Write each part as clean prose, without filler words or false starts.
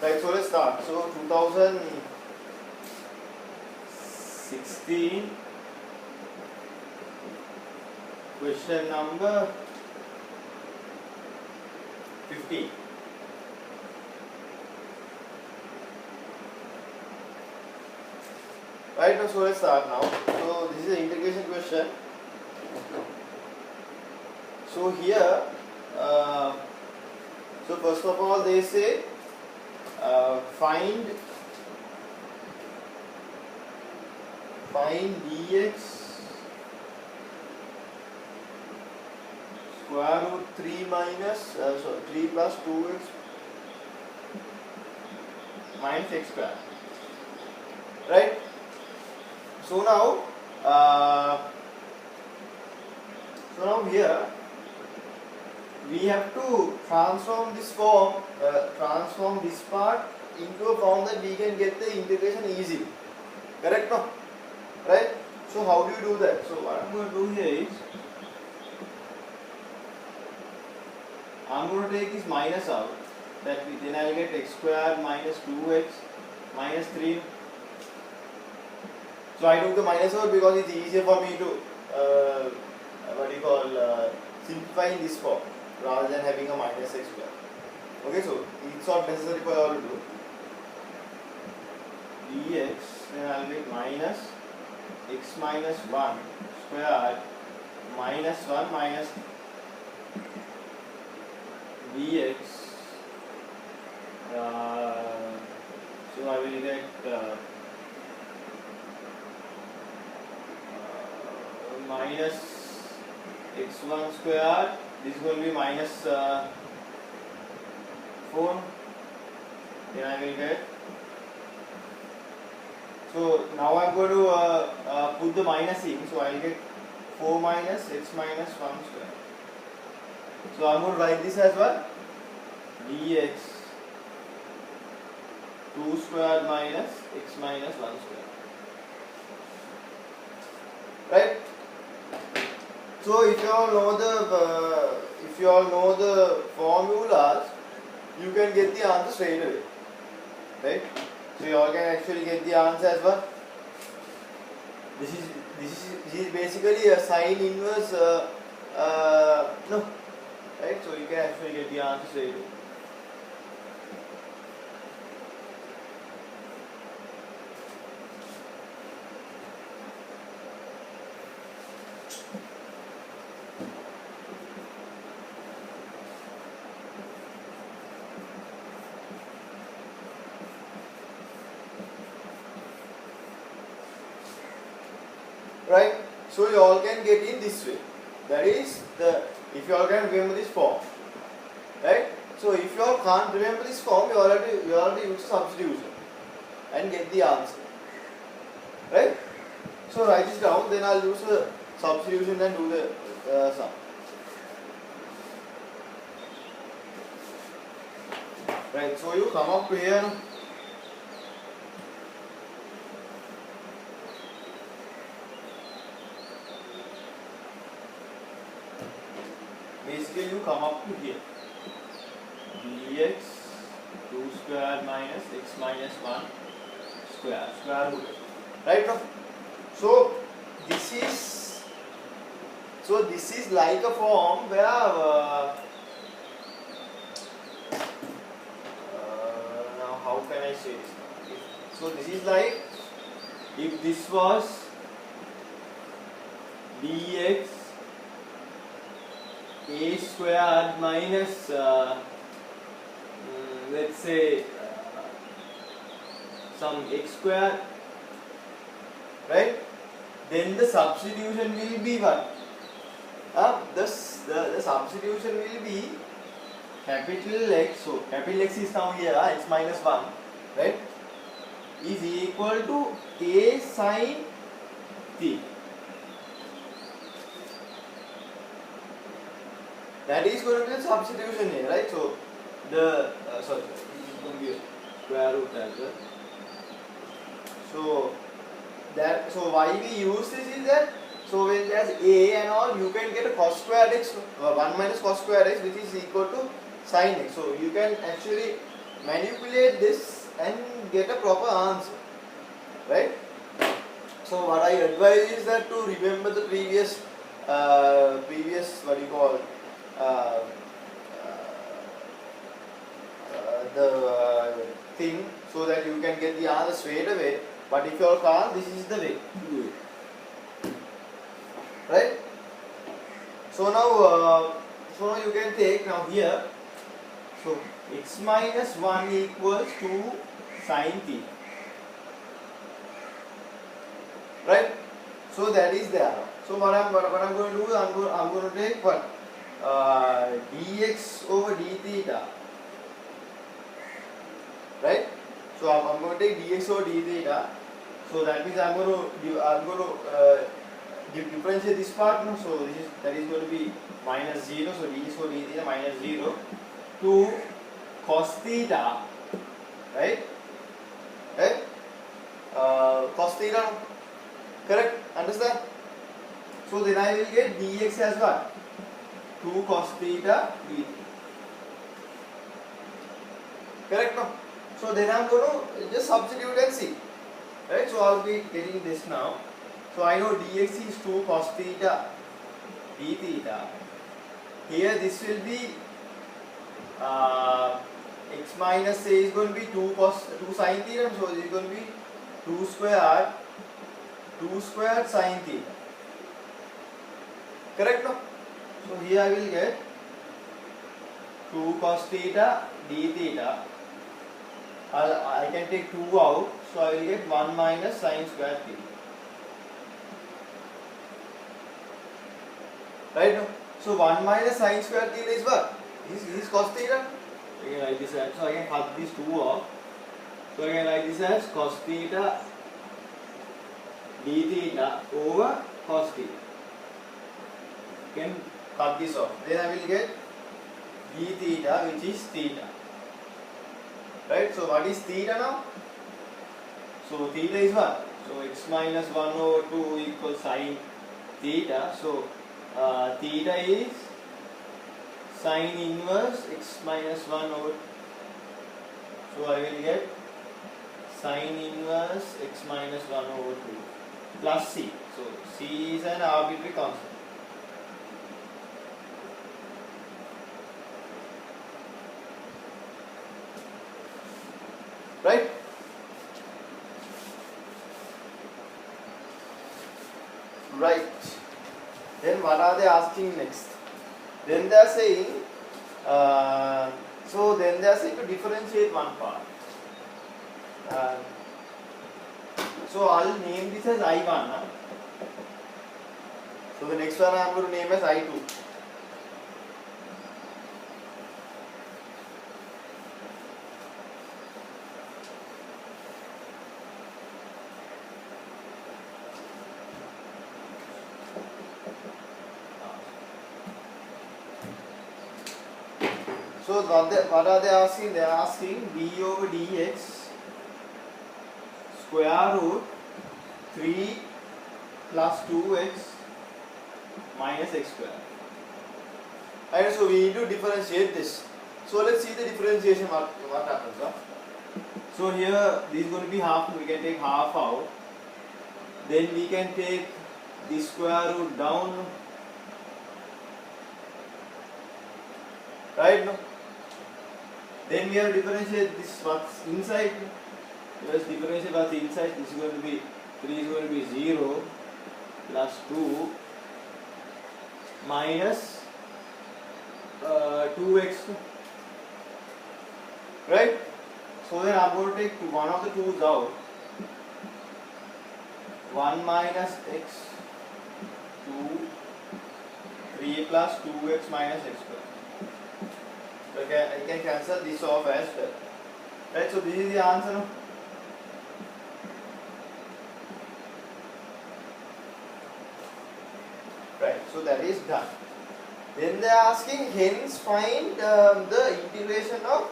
Right, so let's start. So 2016 question number 15. Right, now so let's start now. So this is an integration question. So here, so first of all they say find dx square root 3 minus 3 plus 2x minus x square. Right. So now here we have to transform this form, transform this part into a form that we can get the integration easily. Correct, no? Right? So how do you do that? So what I'm going to do here is, I'm going to take this minus out. Then I will get x square minus 2x minus 3. So I took the minus out because it's easier for me to simplify in this form rather than having a minus x square. Okay, so it's not necessary for you all to do. Dx, then I will get minus x minus 1 squared minus 1 minus dx. So I will get minus x1 squared. This is going to be minus 4. Then I will get. So now I am going to put the minus in. So I will get 4 minus x minus 1 square. So I am going to write this as well. Dx 2 squared minus x minus 1 square. Right. So if you all know the formulas, you can get the answer straight away. Right. So you all can actually get the answer as well. This is basically a sine inverse. No. Right. So you can actually get the answer straight away. Right, so you all can get in this way. That is if you all can remember this form, right? So if you all can't remember this form, you all have to use substitution and get the answer, right? So write this down. Then I'll use a substitution and do the sum. Right. So you come up here. Basically, you come up to here. Dx 2 square minus x minus 1 square root. Right now, so this is like a form where now how can I say this? So this is like if this was dx a squared minus let's say some x squared, right? Then the substitution will be what? The substitution will be capital X. So capital X is now here, x minus 1, right? Is equal to a sine t. That is going to be the substitution here, right? So the this is going to be a square root as well. So why we use this is that so when there's a and all, you can get a cos squared x 1 minus cos squared x, which is equal to sin x. So you can actually manipulate this and get a proper answer, right? So what I advise is that to remember the previous what you call uh, the thing, so that you can get the answer straight away. But if you all can't, this is the way to do it, right? So now you can take now here. So x minus 1 equals to sine theta, right? So that is there. So what I'm going to do, I'm going to take what dx over d theta, right? So I'm going to take dx over d theta. So that means I'm going to differentiate this part. No? So that is going to be minus 0. So dx over d theta minus 0 to cos theta, right? Right? Cos theta, correct? Understand? So then I will get dx as what? 2 cos theta d theta. Correct? No? So then I am going to just substitute and see. Right? So I will be getting this now. So I know dx is 2 cos theta d theta. Here this will be x minus a is going to be 2 sin theta. So this is going to be 2 squared sin theta. Correct? No? So here I will get 2 cos theta d theta. I can take 2 out, so I will get 1 minus sin squared theta. Right? No? So 1 minus sin squared theta is what? This is cos theta. I can write this as, so I can cut these 2 off. So I can write this as cos theta d theta over cos theta. Can cut this off. Then I will get d theta, which is theta. Right? So what is theta now? So theta is what? So x minus 1 over 2 equals sin theta. So theta is sin inverse x minus 1 over 2. So I will get sin inverse x minus 1 over 2 plus c. So c is an arbitrary constant. Right? Right. Then what are they asking next? Then they are saying, to differentiate one part. So I'll name this as I1. Huh? So the next one I am going to name as I2. So what are they asking? They are asking d over dx square root 3 plus 2x minus x square. And so we need to differentiate this. So let's see the differentiation, what happens. Huh? So here this is going to be half, we can take half out. Then we can take the square root down. Right? No? Then we have to differentiate this what's inside. Let's differentiate what's inside. This is going to be 3 is going to be 0 plus 2 minus 2x. Right? So then I'm going to take one of the 2's out. 1 minus x 2 3 plus 2x minus x square. Okay, I can cancel this off as well. Right, so this is the answer. No? Right, so that is done. Then they are asking, hence find the integration of.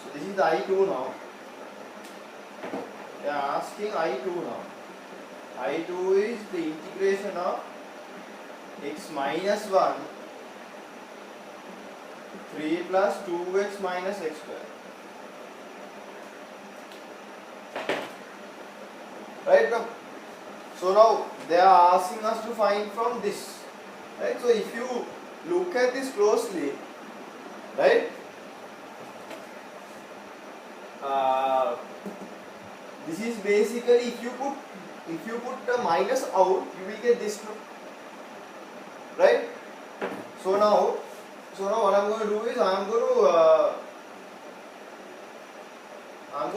So this is the I2 now. They are asking I2 now. I2 is the integration of x minus 1 3 plus 2x minus x square. Right now, so now they are asking us to find from this. Right, so if you look at this closely, right, this is basically if you put the minus out, you will get this, right? So now what I'm going to do is I'm going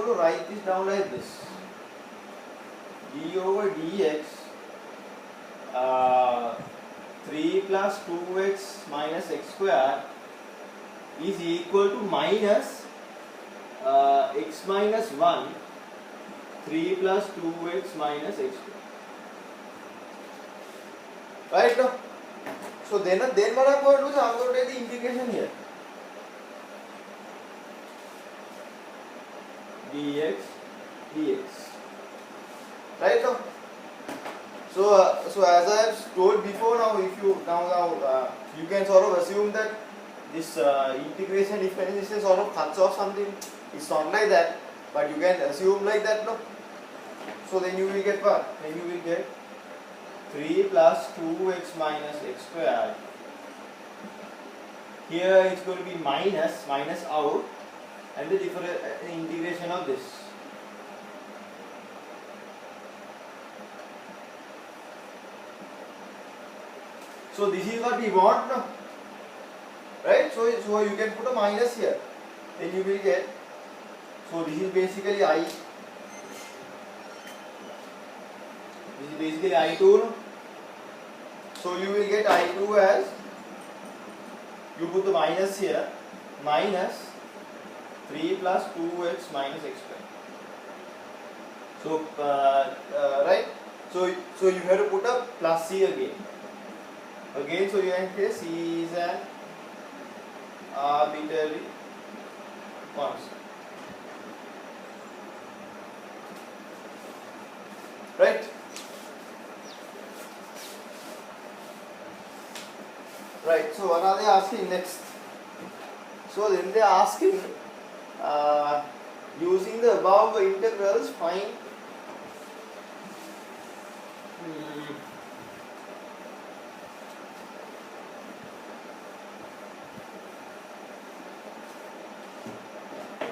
to write this down like this: d over dx 3 plus 2x minus x square is equal to minus x minus 1 3 plus 2x minus x square. Right now, so then what I'm going to do is I'm going to take the integration here. dx. Right now, so as I have told before, now if you you can sort of assume that this integration difference is sort of cuts off something. It's not like that, but you can assume like that, no? So then you will get what? Then you will get 3 plus 2x minus x square. Here it's going to be minus out, and the integration of this. So this is what we want, no? Right? So you can put a minus here. Then you will get. So this is basically I. This is basically I2. No? So you will get I2 as, you put the minus here, minus 3 plus 2x minus x square. So right. So you have to put a plus c again. So you can say c is an arbitrary constant. Right? Right, so what are they asking next? So then they are asking, using the above integrals, find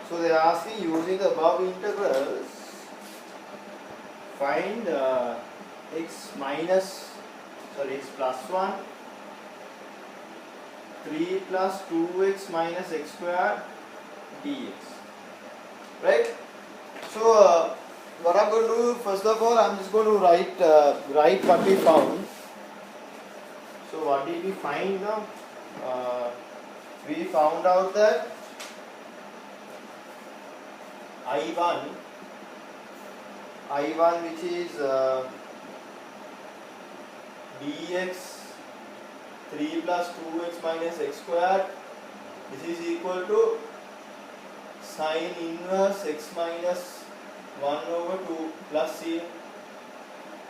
so they are asking, using the above integrals, find x plus 1 3 plus 2x minus x square dx. Right? So what I'm going to do, first of all, I'm just going to write what we found. So what did we find now? We found out that I1 which is dx 3 plus 2x minus x square, this is equal to sine inverse x minus 1 over 2 plus c.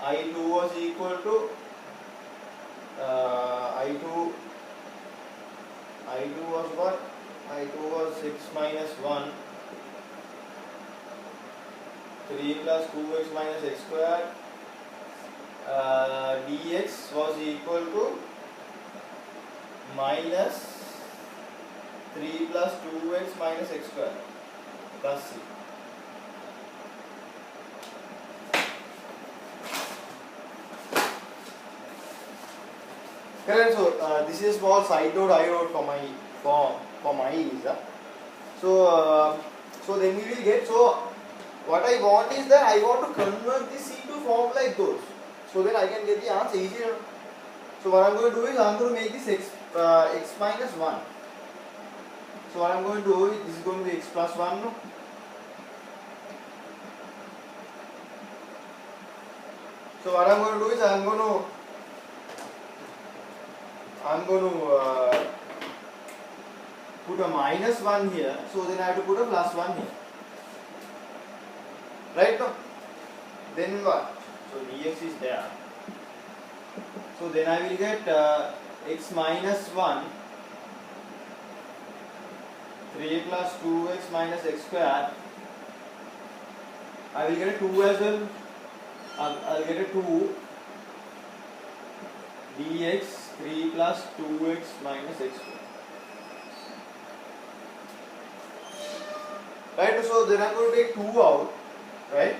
I2 was equal to I2 was what? I2 was x minus 1 3 plus 2x minus x square, dx was equal to minus 3 plus 2x minus x square plus c. Correct. So this is small side note I wrote for my ease. So then we will get. So what I want is that I want to convert this into form like those. So then I can get the answer easier. So what I'm going to do is I'm going to make this x minus 1. So what I'm going to do is this is going to be x plus 1. No? So what I'm going to do is I'm going to put a minus 1 here. So then I have to put a plus 1 here. Right now? Then what? So dx is there. So then I will get x minus 1 3 plus 2x minus x square. I will get a 2 as well. I'll get a 2 dx 3 plus 2x minus x square. Right, so then I'm going to take 2 out, right?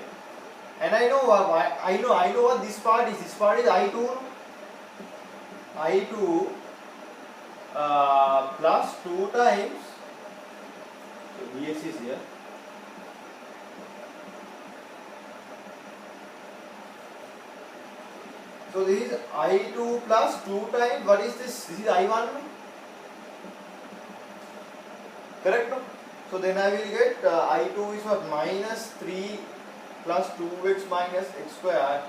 And I know what this part is. This part is I2 plus 2 times, so dx is here. So this is I2 plus 2 times, what is this? This is I1, correct? No? So then I will get I2 is what? Minus 3 plus 2x minus x square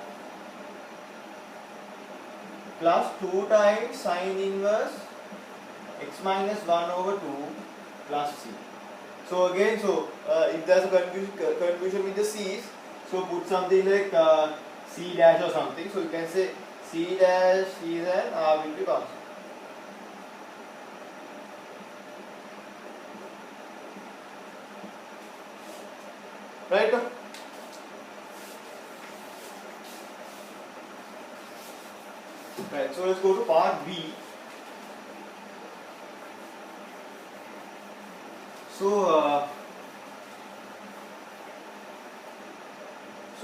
plus 2 times sine inverse x minus 1 over 2 plus c. So again, if there is a confusion with the c's, so put something like c dash or something. So you can say c dash is an arbitrary constant. Right? Right. So let's go to part B. So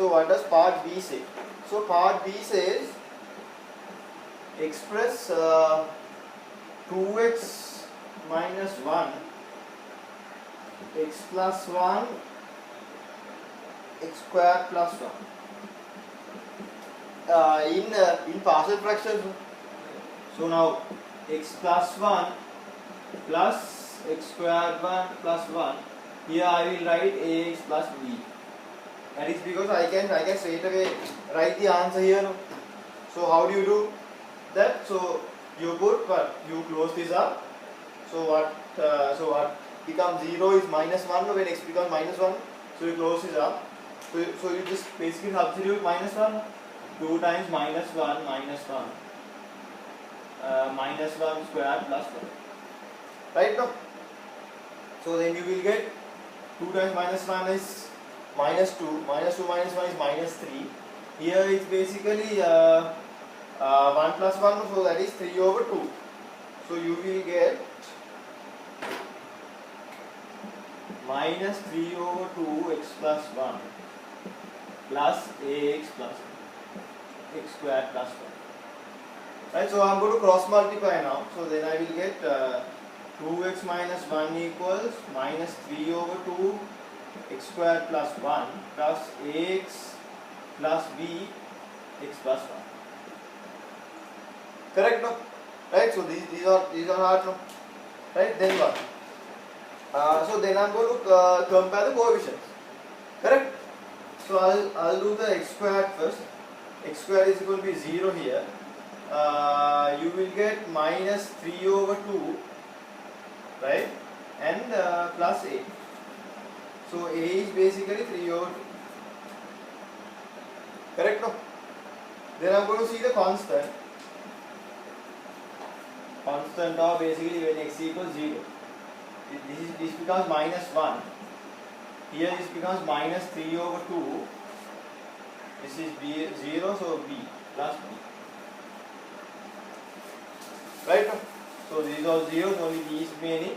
what does part B say? So part B says express 2x minus 1 x plus 1 x square plus 1 in partial fractions. So now x plus 1 plus x square 1 plus 1, here I will write ax plus b. That is because I can straight away write the answer here. No? So how do you do that? So you put you close this up. So what becomes 0 is minus 1 when x becomes minus 1. So you close this up. So you just basically substitute minus 1. 2 times minus 1 minus 1 minus 1 square plus 1. Right now? So then you will get 2 times minus 1 is minus 2. Minus 2 minus 1 is minus 3. Here it's basically 1 plus 1, so that is 3 over 2. So you will get minus 3 over 2 x plus 1 plus ax plus x square plus 1. Right, so I am going to cross multiply now. So then I will get 2x minus 1 equals minus 3 over 2 x square plus 1 plus ax plus b x plus 1. Correct, no? Right, so these are hard, no? Right, then what? So then I am going to compare the coefficients. Correct? So I'll do the x squared first. X squared is going to be 0 here. You will get minus 3 over 2, right, and plus a. So a is basically 3 over 2. Correct, no? Then I am going to see the constant. Constant of basically when x equals 0. This becomes minus 1. Here this becomes minus 3 over 2. This is b 0, so b plus b. Right? So these are zeros, only b is remaining.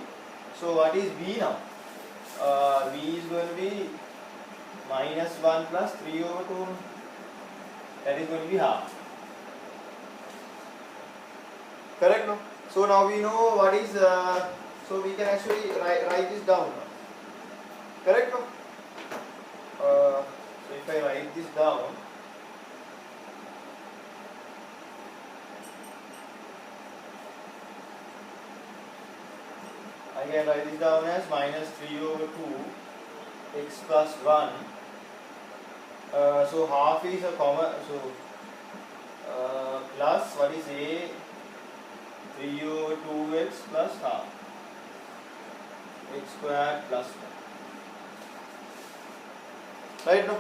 So what is b now? B is going to be minus 1 plus 3 over 2. That is going to be half. Correct, no? So now we know what is, so we can actually write this down. Correct, no? So if I write this down, I can write this down as minus 3 over 2 x plus 1. So half is a common, so plus what is a 3 over 2x plus half x squared plus 1. Right, no?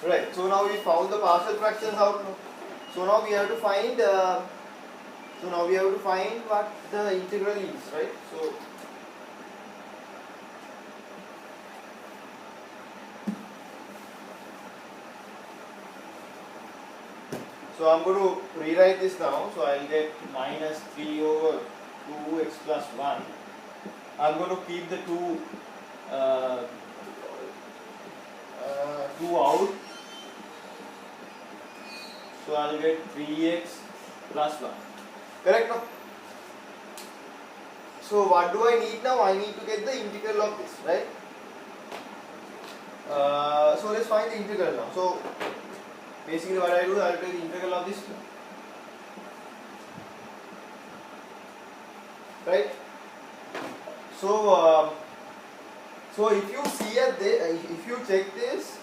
Right, so now we found the partial fractions out. No? So now we have to find So now we have to find what the integral is, right? So I'm going to rewrite this now. So I'll get minus 3 over 2x plus 1. I'm going to keep the 2 out. So I'll get 3x plus 1. Correct now? So what do I need now? I need to get the integral of this, right? So let's find the integral now. So basically what I do, I will take the integral of this, right? So so if you see at the, if you check this,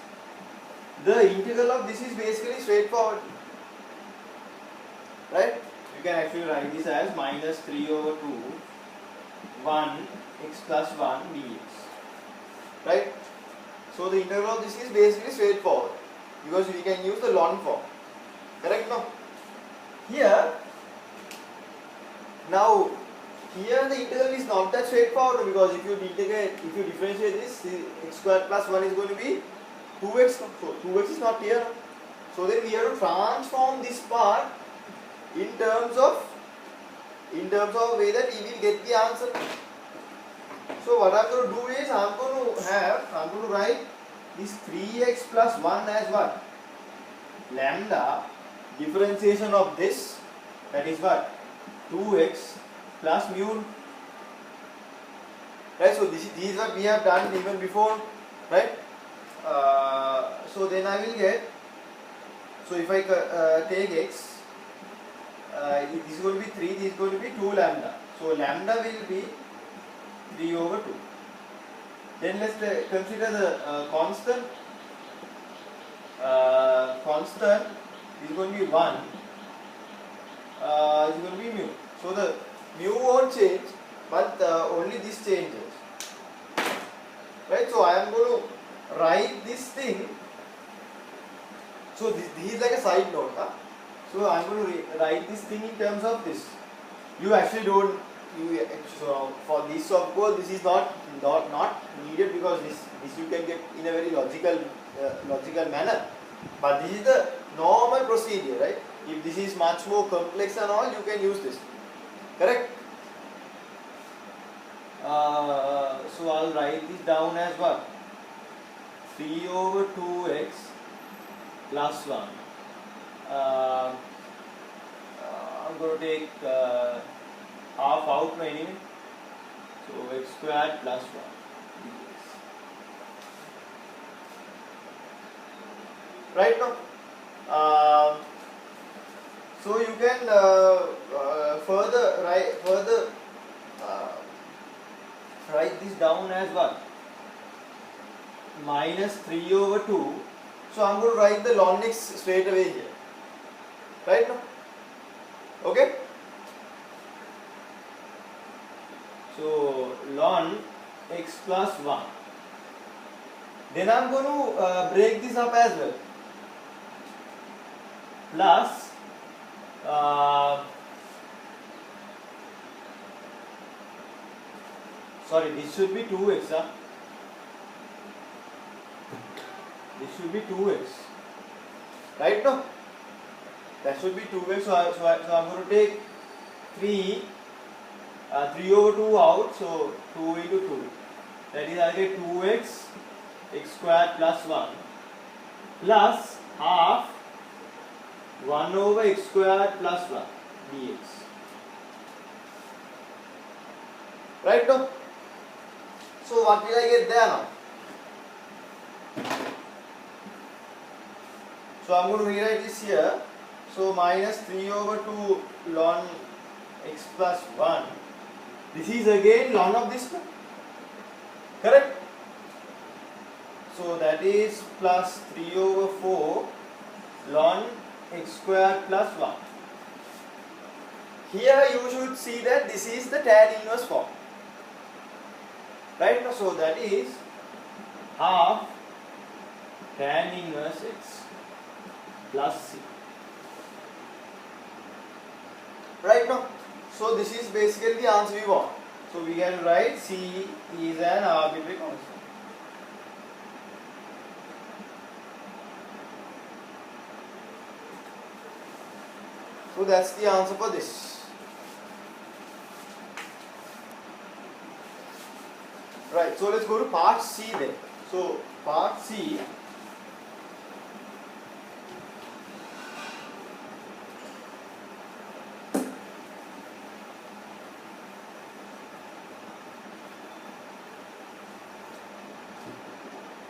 the integral of this is basically straightforward, right? You can actually write this as minus 3 over 2 1 x plus 1 dx, right? So the integral of this is basically straightforward because we can use the ln form, correct now? Here the integral is not that straightforward because if you differentiate this, x squared plus 1 is going to be 2x, so 2x is not here. So then we have to transform this part in terms of a way that we will get the answer. So what I'm going to do is I'm going to write this 3x plus 1 as what? Lambda differentiation of this, that is what? 2x plus mu. Right, so this is what we have done even before, right? So then I will get, so if I take x, this is going to be 3, this is going to be 2 lambda. So lambda will be 3 over 2. Then let's consider the constant. Constant is going to be 1, is going to be mu. So the mu won't change, but only this changes. Right, so I am going to write this thing. So this is like a side note. So I am going to write this thing in terms of this. You actually don't. So for this, of course, this is not needed because this you can get in a very logical manner. But this is the normal procedure, right? If this is much more complex and all, you can use this. Correct? So I'll write this down as what? 3 over 2x plus 1. I'm going to take half out anyway. So x squared plus 1 dx. Right now? So you can further write this down as what? Minus 3 over 2. So I'm going to write the ln x straight away here. Right now? Okay? So ln x plus 1. Then I'm going to break this up as well. Plus sorry, this should be 2x. This should be 2x. Right now? That should be 2x. So I'm going to take 3 over 2 out. So 2 into 2. That is, I'll get 2x x squared plus 1 plus half 1 over x squared plus 1 dx. Right now? So what will I get there now? So I'm going to rewrite this here. So minus 3 over 2 ln x plus 1. This is again ln of this one. Correct? So that is plus 3 over 4 ln x squared plus 1. Here you should see that this is the tan inverse form. Right now, so that is half tan inverse x plus c. Right now, so this is basically the answer we want. So we can write C is an arbitrary constant. So that's the answer for this. Right, so let's go to part C then. So part C,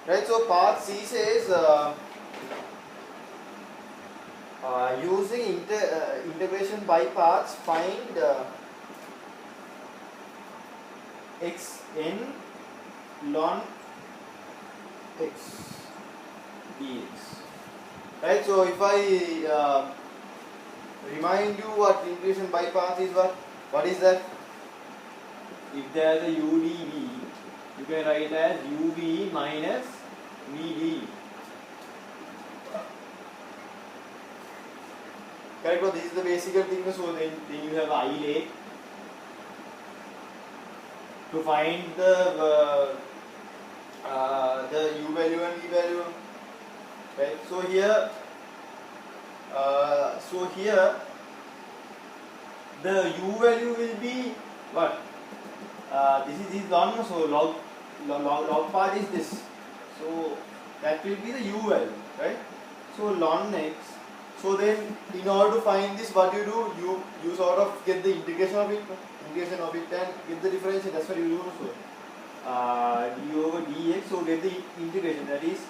right, so part C says using integration by parts, find xn ln x dx. Right, so if I remind you what integration by parts is, what is that? If there is a udv, you can write as uv minus vd. Correct? So this is the basic thing. So then you have I lake to find the u value and v value. Right? So here the u value will be what? This is log, so log part is this. So that will be the u value, right? So ln x. So then, in order to find this, what you do? You sort of get the integration of it and get the differential. That's what you do. So d over dx. So get the integration. That is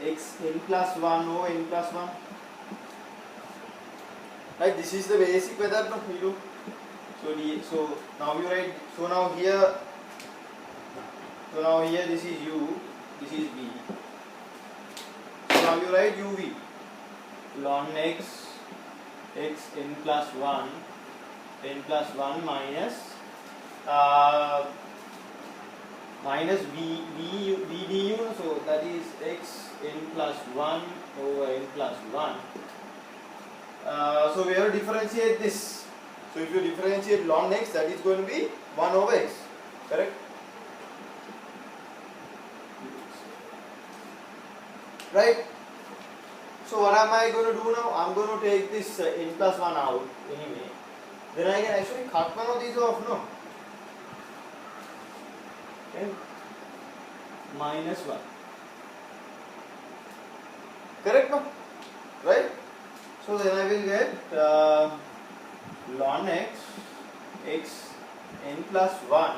x n plus 1 over n plus 1. Right. This is the basic method we do. So now you write. So now here this is u, this is v. So now you write uv. Ln x n plus 1 minus v du, so that is x n plus 1 over n plus 1. So we have to differentiate this. So if you differentiate ln x, that is going to be 1 over x, correct? Right? So what am I going to do now? I'm going to take this n plus 1 out anyway. Then I can actually cut one of these off, no? Okay. Minus 1. Correct, no? Right? So then I will get ln x n plus 1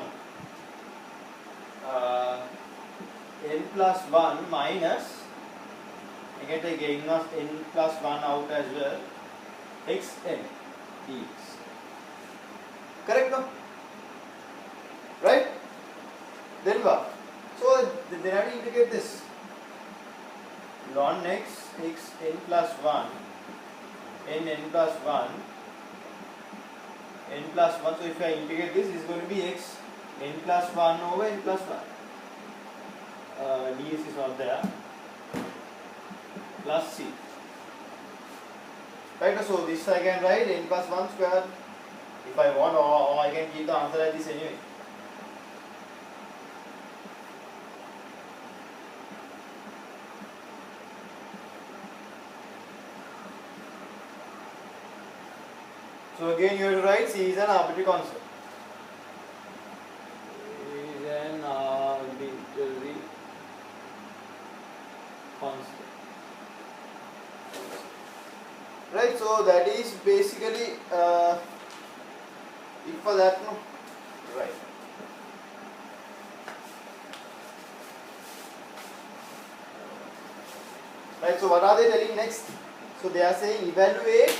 n plus 1 minus, I can take n plus 1 out as well, xn dx. Correct, no? Right? Then what? So then I have to integrate this. Ln x n plus 1 n plus 1 n plus 1. So if I integrate this, is going to be x n plus 1 over n plus 1. Dx is not there. Plus c. Right, so this I can write n plus 1 square if I want, or I can keep the answer like this anyway. So again you have to write c is an arbitrary constant. Is an arbitrary constant. Right, so that is basically if for that, no, right. Right, so what are they telling next? So they are saying evaluate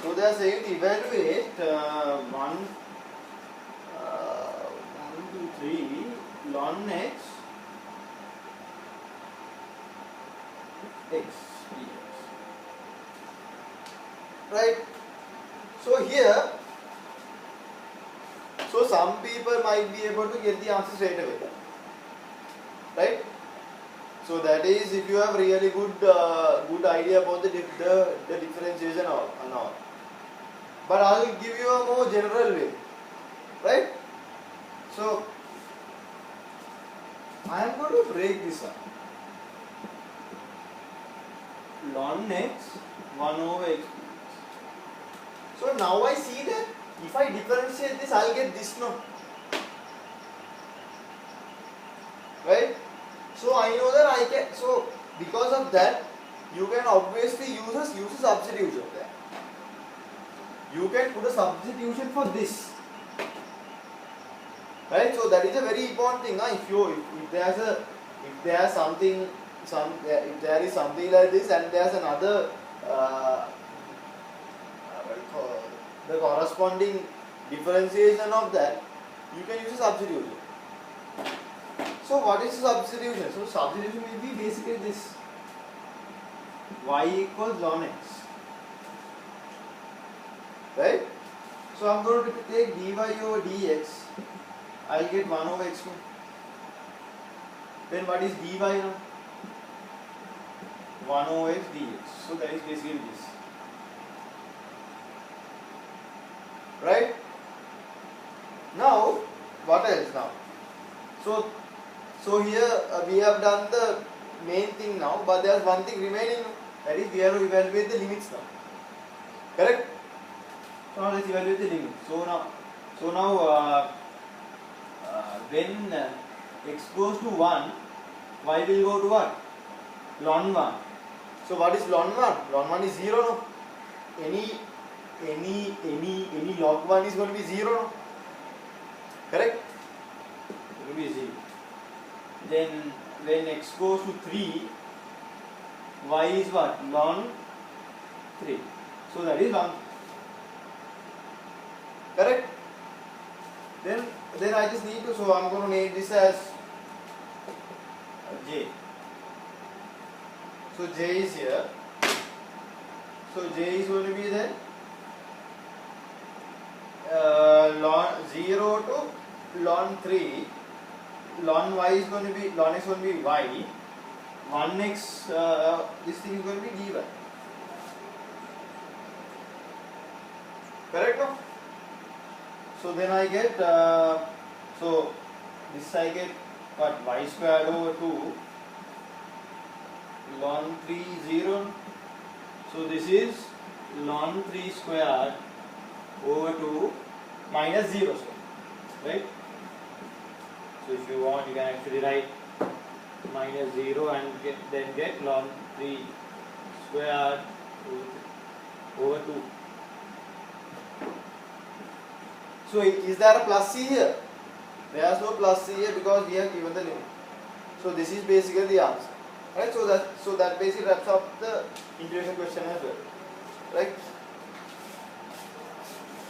so they are saying evaluate 1, 2, 3 ln x dx. Right. So here, so some people might be able to get the answer straight away. right? So that is if you have really good idea about the differentiation and all. But I will give you a more general way, right? So I am going to break this up. Ln x 1 over x. So now I see that if I differentiate this, I will get this no. Right? So I know that I can. So because of that, you can obviously use a substitution there. You can put a substitution for this. Right? So that is a very important thing. If there is something like this and there's another the corresponding differentiation of that, you can use a substitution. So what is substitution? So substitution will be basically this: y equals ln x. Right? So I'm going to take dy over dx. I'll get 1 over x2. Then what is dy now? 1 over x dx. So that is basically this. Right? Now, what else now? So here we have done the main thing now, but there is one thing remaining. That is we have to evaluate the limits now. Correct? So now let's evaluate the limit. So now when x goes to 1, y will go to what? Ln 1. So what is ln 1? Ln 1 is 0 no? Any log 1 is going to be 0 no? Correct? It will be 0. Then when x goes to 3, y is what? Ln 3. So that is ln. Correct? Then I just need to, so I'm going to name this as j. So j is here. So j is going to be then ln 0 to ln 3. Ln y is going to be, ln x is going to be y. 1x, this thing is going to be dy. Correct no? So then I get, so this I get what, y squared over 2 ln 3 0. So this is ln 3 squared over 2 minus 0 squared, right? So if you want, you can actually write minus 0 and then get ln 3 squared over 2. So is there a plus c here? There is no plus c here because we have given the limit. So this is basically the answer. Right? So that basically wraps up the integration question as well. Right?